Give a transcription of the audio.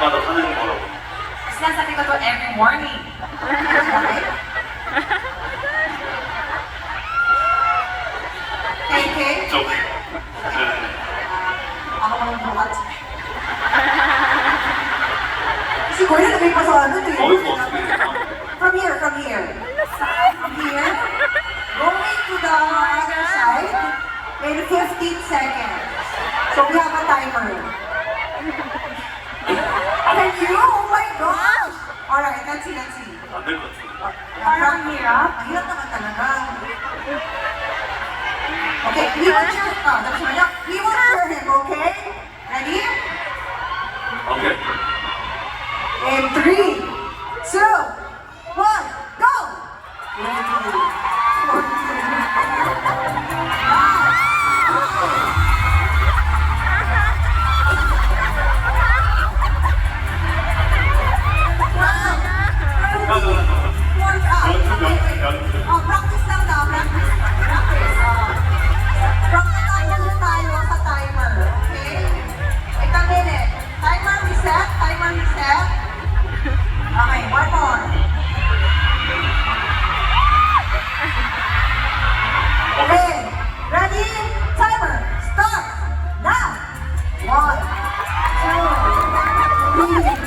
아침마다 하는 거라고. Sinasabi ko to every morning. Okay? Okay? 저, 네. Ako mang buhat. Si Kuya nabay pa sa ano to eh. 어디서 어떻게 해요? From here, from here. From here. Going to the other side in 15 seconds. So we have a timer. Can you? Oh my gosh! Alright, let's see, let's see. 안될 것 같은데. Parang hirap. Ang hirap naman talaga. Okay, we will cheer. We will cheer him, okay? Ready? 오케이. In 3, 2, 1, go! 12, 13, 14, 15. Practice lang daw, practice. Practice. From the timer tayo sa timer, okay? Wait a minute. Timer reset, timer reset. Okay, one more. Okay, ready? Timer, start. Now. 1, 2, 3,